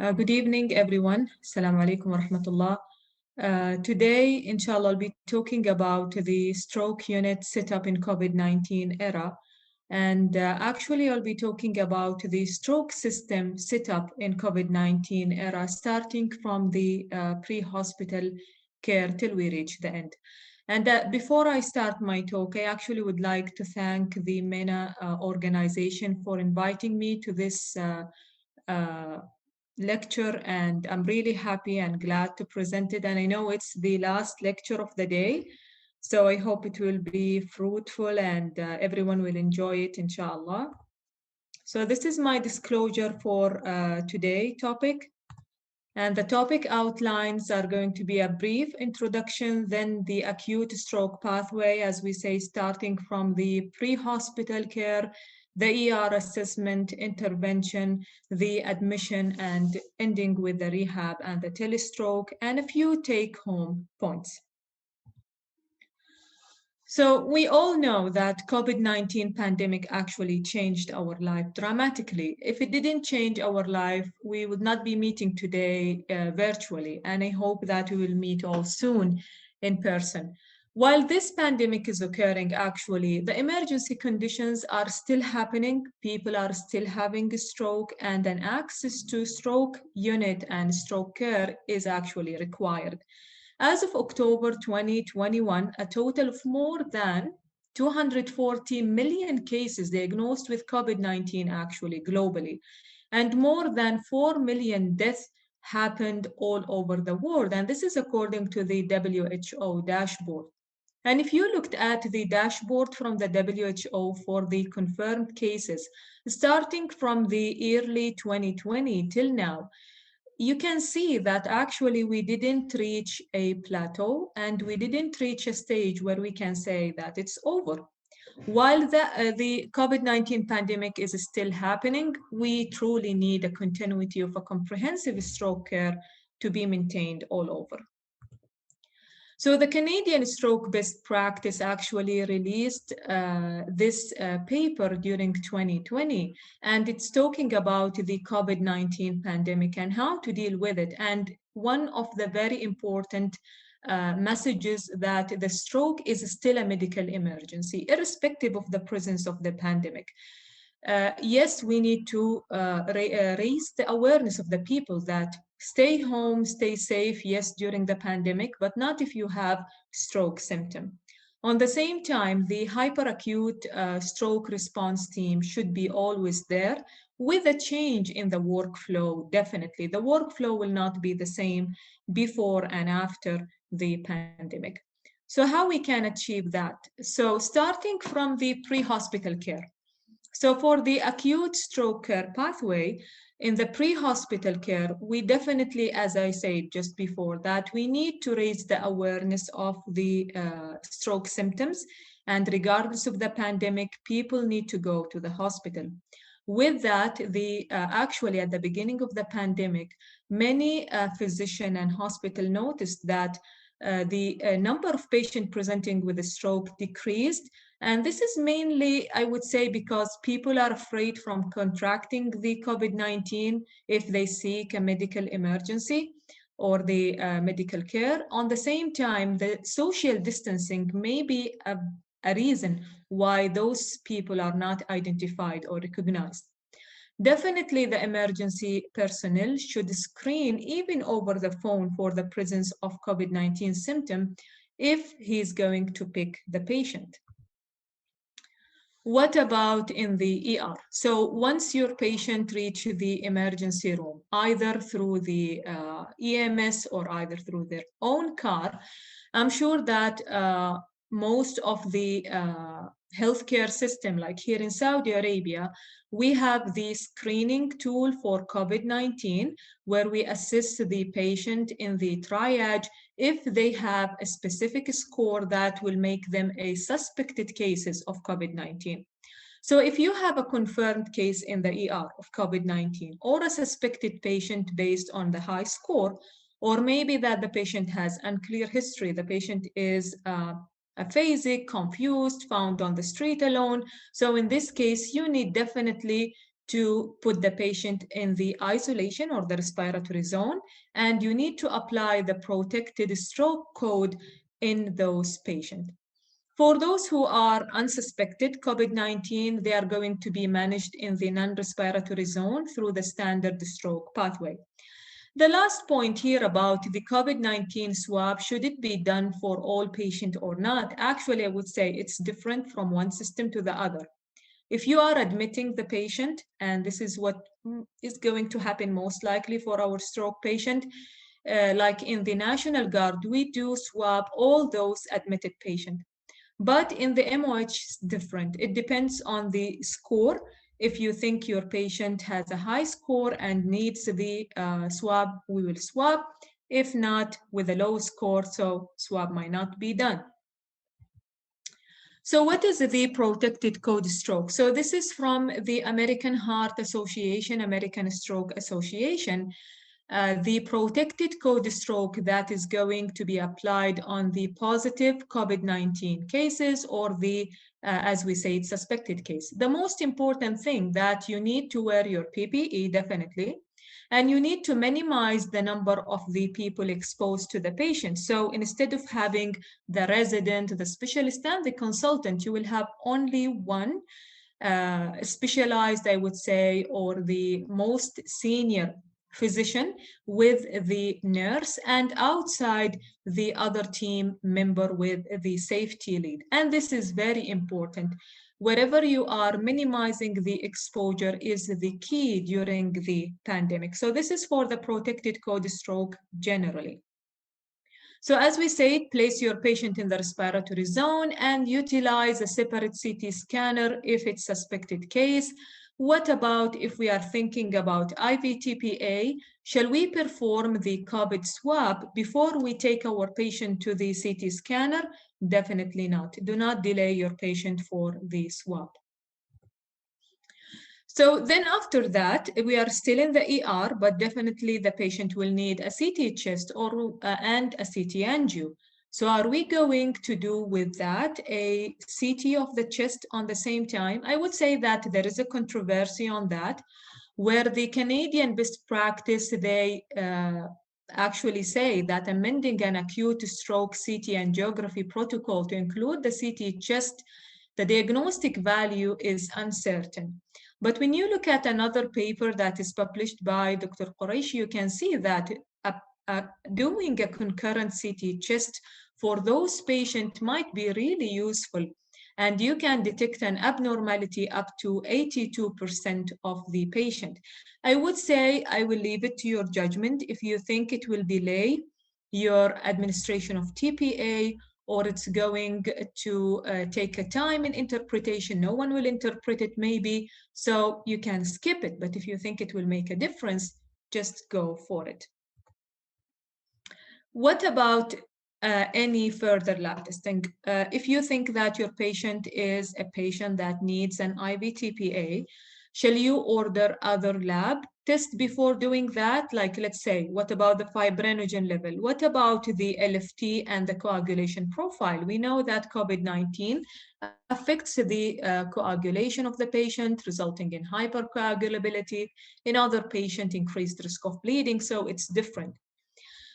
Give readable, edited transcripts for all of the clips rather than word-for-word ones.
Good evening, everyone. Assalamu alaikum wa rahmatullah. Today, inshallah, I'll be talking about the stroke unit set up in COVID-19 era. And actually, I'll be talking about the stroke system set up in COVID-19 era, starting from the pre-hospital care till we reach the end. And before I start my talk, I actually would like to thank the MENA organization for inviting me to this uh, lecture, and I'm really happy and glad to present it. And I know it's the last lecture of the day, so I hope it will be fruitful and everyone will enjoy it, inshallah. So this is my disclosure for today topic. And the topic outlines are going to be a brief introduction, then the acute stroke pathway, as we say, starting from the pre-hospital care, the ER assessment, intervention, the admission, and ending with the rehab and the telestroke, and a few take-home points. So we all know that COVID-19 pandemic actually changed our life dramatically. If it didn't change our life, we would not be meeting today virtually. And I hope that we will meet all soon in person. While this pandemic is occurring, actually, the emergency conditions are still happening. People are still having a stroke, and an access to stroke unit and stroke care is actually required. As of October 2021, a total of more than 240 million cases diagnosed with COVID-19 actually globally, and more than 4 million deaths happened all over the world. And this is according to the WHO dashboard. And if you looked at the dashboard from the WHO for the confirmed cases, starting from the early 2020 till now, you can see that actually we didn't reach a plateau and we didn't reach a stage where we can say that it's over. While the COVID-19 pandemic is still happening, we truly need a continuity of a comprehensive stroke care to be maintained all over. So the Canadian Stroke Best Practice actually released this paper during 2020, and it's talking about the COVID-19 pandemic and how to deal with it. And one of the very important messages that the stroke is still a medical emergency, irrespective of the presence of the pandemic. Yes, we need to raise the awareness of the people that stay home, stay safe, yes, during the pandemic, but not if you have stroke symptom. On the same time, the hyperacute stroke response team should be always there with a change in the workflow, definitely. The workflow will not be the same before and after the pandemic. So how we can achieve that? So starting from the pre-hospital care. So for the acute stroke care pathway, in the pre-hospital care, we definitely, as I said just before, that we need to raise the awareness of the stroke symptoms. And regardless of the pandemic, people need to go to the hospital. With that, actually at the beginning of the pandemic, many physician and hospital noticed that the number of patients presenting with a stroke decreased. And this is mainly, I would say, because people are afraid from contracting the COVID-19 if they seek a medical emergency or the medical care. On the same time, the social distancing may be a reason why those people are not identified or recognized. Definitely, the emergency personnel should screen even over the phone for the presence of COVID-19 symptom if he's going to pick the patient. What about in the ER? So once your patient reaches the emergency room, either through the EMS or either through their own car, I'm sure that most of the healthcare system, like here in Saudi Arabia, we have the screening tool for COVID-19, where we assist the patient in the triage if they have a specific score that will make them a suspected cases of COVID-19. So if you have a confirmed case in the ER of COVID-19 or a suspected patient based on the high score, or maybe that the patient has unclear history, the patient is aphasic, confused, found on the street alone. So in this case, you need definitely to put the patient in the isolation or the respiratory zone, and you need to apply the protected stroke code in those patients. For those who are unsuspected COVID-19, they are going to be managed in the non-respiratory zone through the standard stroke pathway. The last point here about the COVID-19 swab, should it be done for all patients or not? Actually, I would say it's different from one system to the other. If you are admitting the patient, and this is what is going to happen most likely for our stroke patient, like in the National Guard, we do swab all those admitted patients. But in the MOH, it's different. It depends on the score. If you think your patient has a high score and needs the swab, we will swab. If not, with a low score, so swab might not be done. So what is the protected code stroke? So this is from the American Heart Association, American Stroke Association. The protected code stroke that is going to be applied on the positive COVID-19 cases or the, as we say, suspected case. The most important thing that you need to wear your PPE, definitely, and you need to minimize the number of the people exposed to the patient. So instead of having the resident, the specialist, and the consultant, you will have only one specialized, I would say, or the most senior physician with the nurse, and outside the other team member with the safety lead. And this is very important. Wherever you are, minimizing the exposure is the key during the pandemic. So this is for the protected code stroke generally. So as we said, place your patient in the respiratory zone and utilize a separate CT scanner if it's suspected case. What about if we are thinking about IVTPA? Shall we perform the COVID swab before we take our patient to the CT scanner? Definitely not. Do not delay your patient for the swab. So then after that, we are still in the ER, but definitely the patient will need a CT chest or and a CT angio. So are we going to do with that a CT of the chest on the same time? I would say that there is a controversy on that, where the Canadian best practice, they actually say that amending an acute stroke CT angiography protocol to include the CT chest, the diagnostic value is uncertain. But when you look at another paper that is published by Dr. Qureshi, you can see that doing a concurrent CT chest for those patients might be really useful. And you can detect an abnormality up to 82% of the patient. I would say I will leave it to your judgment if you think it will delay your administration of TPA or it's going to take a time in interpretation. No one will interpret it maybe, so you can skip it. But if you think it will make a difference, just go for it. What about any further lab testing? If you think that your patient is a patient that needs an IVTPA, shall you order other lab tests before doing that? Like, let's say, what about the fibrinogen level? What about the LFT and the coagulation profile? We know that COVID-19 affects the coagulation of the patient, resulting in hypercoagulability. In other patients, increased risk of bleeding, so it's different.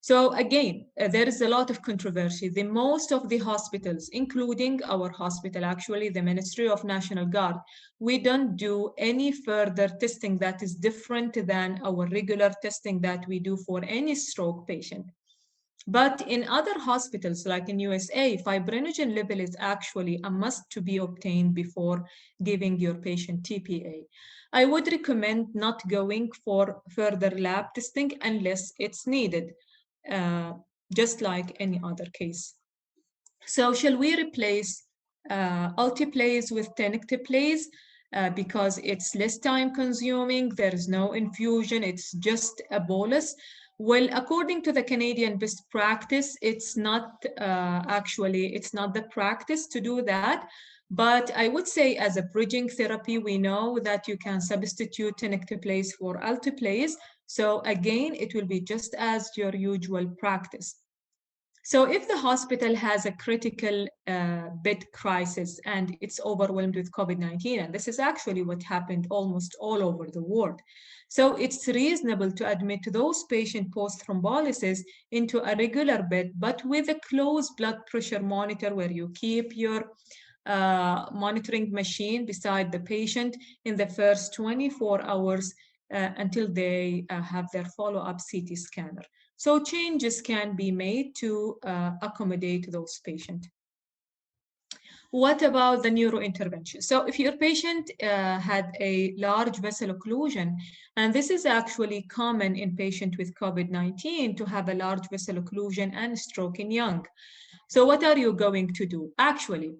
So again, there is a lot of controversy. The most of the hospitals, including our hospital, actually the Ministry of National Guard, we don't do any further testing that is different than our regular testing that we do for any stroke patient. But in other hospitals, like in USA, fibrinogen level is actually a must to be obtained before giving your patient TPA. I would recommend not going for further lab testing unless it's needed. Just like any other case. So shall we replace altiplase with tenecteplase because it's less time consuming, there is no infusion, it's just a bolus? Well, according to the Canadian best practice, it's not it's not the practice to do that. But I would say as a bridging therapy, we know that you can substitute tenecteplase for altiplase. So again, it will be just as your usual practice. So if the hospital has a critical bed crisis and it's overwhelmed with COVID-19, and this is actually what happened almost all over the world, so it's reasonable to admit those patient post thrombolysis into a regular bed, but with a close blood pressure monitor where you keep your monitoring machine beside the patient in the first 24 hours until they have their follow-up CT scanner. So changes can be made to accommodate those patients. What about the neurointervention? So if your patient had a large vessel occlusion, and this is actually common in patients with COVID-19 to have a large vessel occlusion and stroke in young. So what are you going to do? Actually,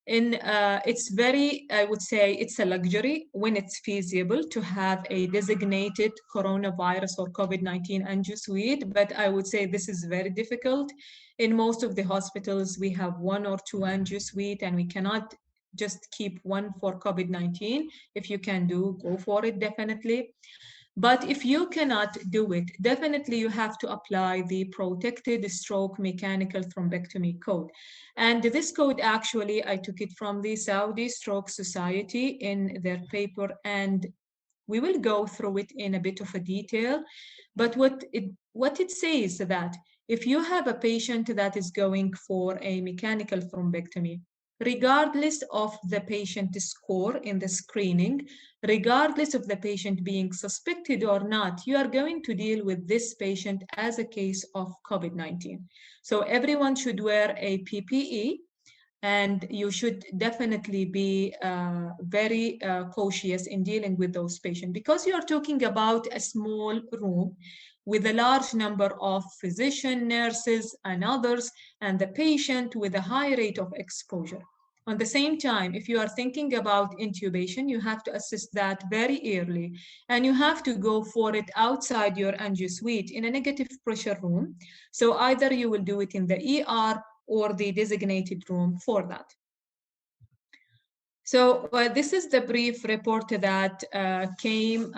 it's very, I would say, it's a luxury when it's feasible to have a designated coronavirus or COVID-19 angio suite, but I would say this is very difficult. In most of the hospitals, we have one or two angio suite, and we cannot just keep one for COVID-19. If you can do, go for it, definitely. But if you cannot do it, definitely you have to apply the protected stroke mechanical thrombectomy code. And this code, actually, I took it from the Saudi Stroke Society in their paper, and we will go through it in a bit of a detail. But what it says that if you have a patient that is going for a mechanical thrombectomy, regardless of the patient score in the screening, regardless of the patient being suspected or not, you are going to deal with this patient as a case of COVID-19. So everyone should wear a PPE, and you should definitely be very cautious in dealing with those patients, because you are talking about a small room with a large number of physicians, nurses, and others, and the patient with a high rate of exposure. At the same time, if you are thinking about intubation, you have to assess that very early, and you have to go for it outside your angio suite in a negative pressure room. So either you will do it in the ER or the designated room for that. So this is the brief report that came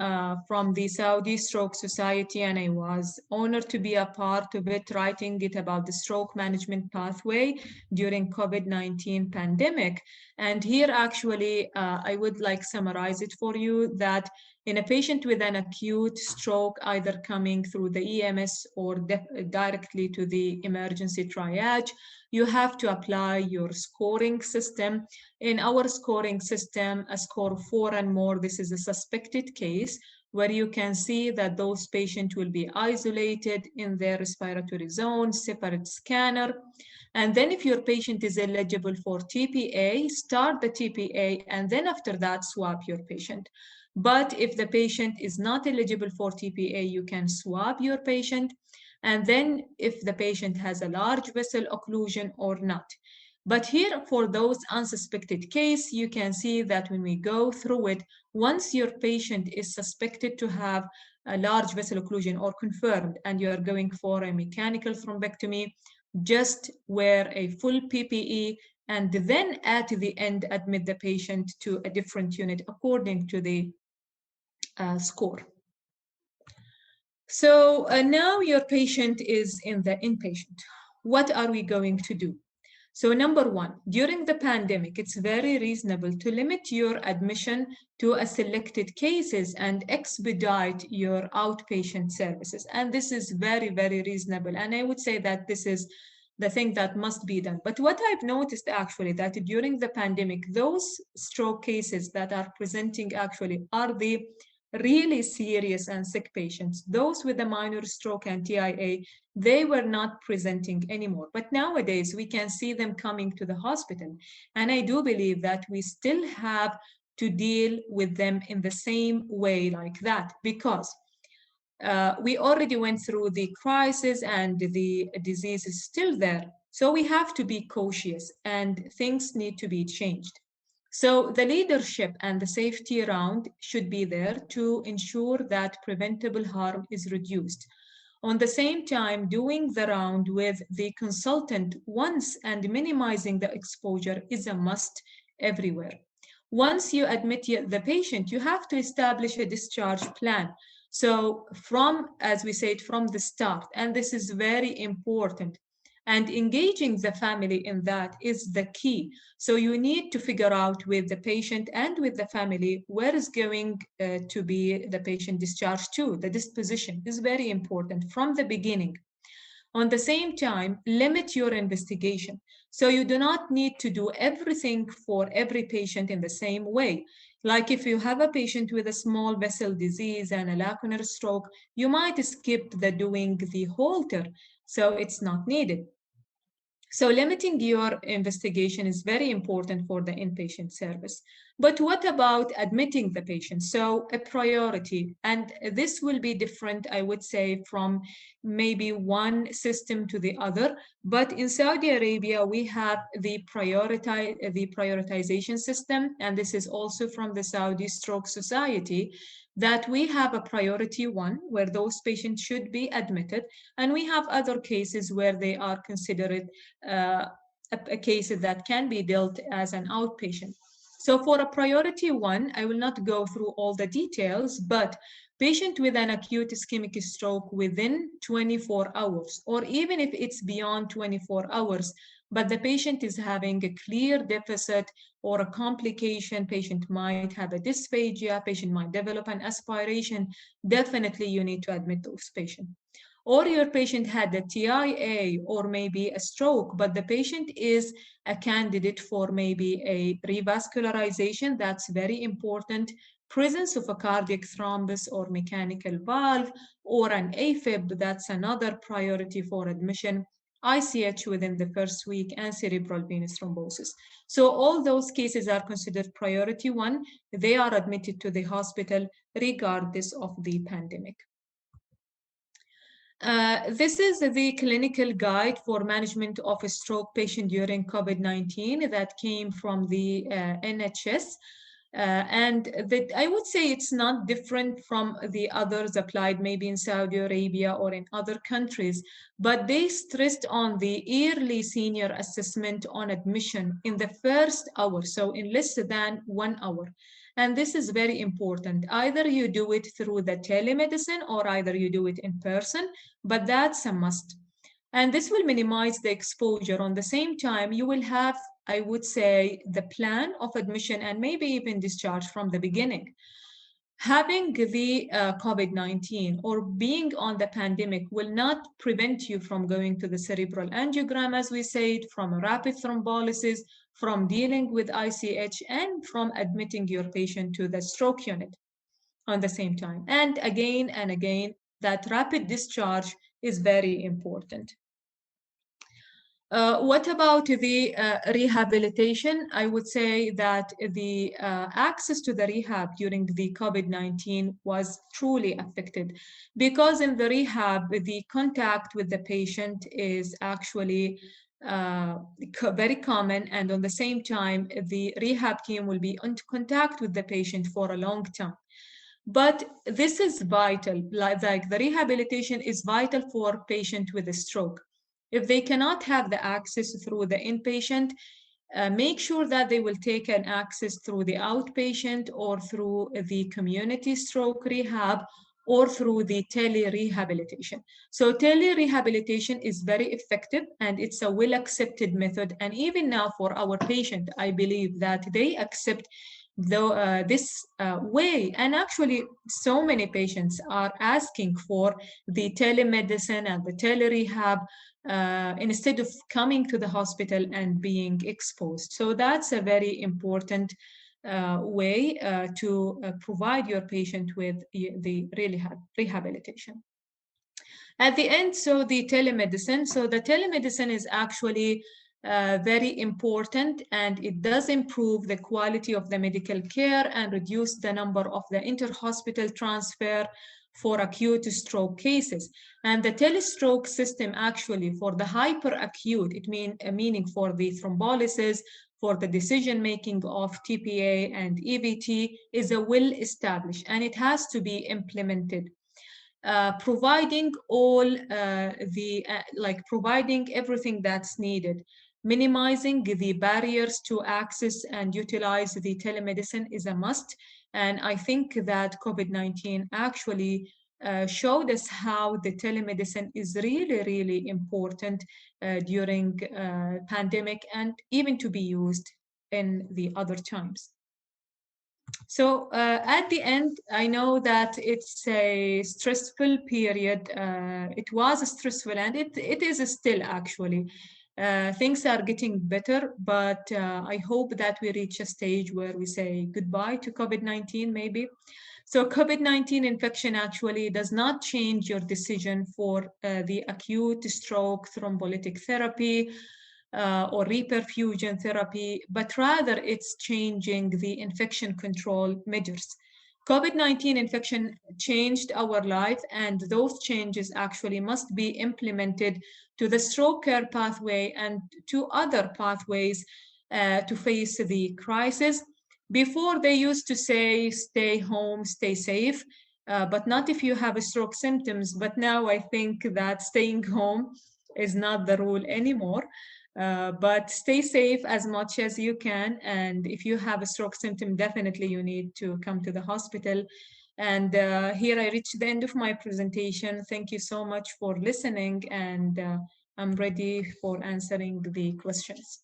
from the Saudi Stroke Society, and I was honored to be a part of it, writing it about the stroke management pathway during COVID-19 pandemic. And here, actually, I would like summarize it for you that in a patient with an acute stroke, either coming through the EMS or directly to the emergency triage, you have to apply your scoring system. In our scoring system, a score 4 and more, this is a suspected case where you can see that those patients will be isolated in their respiratory zone, separate scanner. And then if your patient is eligible for TPA, start the TPA, and then after that, swab your patient. But if the patient is not eligible for TPA, you can swab your patient. And then if the patient has a large vessel occlusion or not. But here, for those unsuspected case, you can see that when we go through it, once your patient is suspected to have a large vessel occlusion or confirmed, and you are going for a mechanical thrombectomy, just wear a full PPE, and then at the end, admit the patient to a different unit according to the score. So now your patient is in the inpatient. What are we going to do? So number one, during the pandemic, it's very reasonable to limit your admission to a selected cases and expedite your outpatient services. And this is very, very reasonable. And I would say that this is the thing that must be done. But what I've noticed actually that during the pandemic, those stroke cases that are presenting actually are the really serious and sick patients. Those with a minor stroke and TIA, they were not presenting anymore. But nowadays, we can see them coming to the hospital. And I do believe that we still have to deal with them in the same way like that, because we already went through the crisis and the disease is still there. So we have to be cautious and things need to be changed. So the leadership and the safety around should be there to ensure that preventable harm is reduced. On the same time, doing the round with the consultant once and minimizing the exposure is a must everywhere. Once you admit the patient, you have to establish a discharge plan. So from, as we said, from the start, and this is very important, And engaging the family in that is the key. So you need to figure out with the patient and with the family where is going to be the patient discharged to. The disposition is very important from the beginning. On the same time, limit your investigation. So you do not need to do everything for every patient in the same way. Like if you have a patient with a small vessel disease and a lacunar stroke, you might skip the doing the Holter. So it's not needed. So limiting your investigation is very important for the inpatient service. But what about admitting the patient? So a priority, and this will be different, I would say, from maybe one system to the other. But in Saudi Arabia, we have the prioritization system, and this is also from the Saudi Stroke Society, that we have a priority one where those patients should be admitted, and we have other cases where they are considered uh, a case that can be dealt as an outpatient. So for a priority one, I will not go through all the details, but patient with an acute ischemic stroke within 24 hours, or even if it's beyond 24 hours, but the patient is having a clear deficit or a complication, patient might have a dysphagia, patient might develop an aspiration, definitely you need to admit those patients. Or your patient had a TIA or maybe a stroke, but the patient is a candidate for maybe a revascularization. That's very important. Presence of a cardiac thrombus or mechanical valve or an AFib, that's another priority for admission. ICH within the first week and cerebral venous thrombosis. So all those cases are considered priority one. They are admitted to the hospital regardless of the pandemic. This is the clinical guide for management of a stroke patient during COVID-19 that came from the NHS. And that I would say it's not different from the others applied maybe in Saudi Arabia or in other countries, but they stressed on the yearly senior assessment on admission in the first hour, so in less than 1 hour. And this is very important. Either you do it through the telemedicine or either you do it in person, but that's a must. And this will minimize the exposure. On the same time, you will have, I would say, the plan of admission and maybe even discharge from the beginning. Having the COVID-19 or being on the pandemic will not prevent you from going to the cerebral angiogram, as we said, from a rapid thrombolysis, from dealing with ICH, and from admitting your patient to the stroke unit on the same time. And again, that rapid discharge is very important. What about the rehabilitation? I would say that the access to the rehab during the COVID-19 was truly affected because in the rehab, the contact with the patient is actually very common, and on the same time, the rehab team will be in contact with the patient for a long time. But this is vital, like the rehabilitation is vital for patient with a stroke. If they cannot have the access through the inpatient, make sure that they will take an access through the outpatient or through the community stroke rehab or through the tele-rehabilitation. So tele-rehabilitation is very effective and it's a well-accepted method. And even now for our patient, I believe that they accept this way. And actually, so many patients are asking for the telemedicine and the tele-rehab instead of coming to the hospital and being exposed. So that's a very important way to provide your patient with the rehabilitation. At the end, so the telemedicine. So the telemedicine is actually very important and it does improve the quality of the medical care and reduce the number of the inter-hospital transfer for acute stroke cases. And the telestroke system actually for the hyperacute, meaning for the thrombolysis, for the decision making of TPA and EVT is a well established and it has to be implemented. Providing all providing everything that's needed, minimizing the barriers to access and utilize the telemedicine is a must. And I think that COVID-19 actually showed us how the telemedicine is really, really important during pandemic and even to be used in the other times. So at the end, I know that it's a stressful period. It was stressful and it is still actually. Things are getting better, but I hope that we reach a stage where we say goodbye to COVID-19 maybe. So COVID-19 infection actually does not change your decision for the acute stroke thrombolytic therapy or reperfusion therapy, but rather it's changing the infection control measures. COVID-19 infection changed our life, and those changes actually must be implemented to the stroke care pathway and to other pathways to face the crisis. Before, they used to say, stay home, stay safe, but not if you have stroke symptoms. But now I think that staying home is not the rule anymore. But stay safe as much as you can. And if you have a stroke symptom, definitely you need to come to the hospital. And here I reach the end of my presentation. Thank you so much for listening. And I'm ready for answering the questions.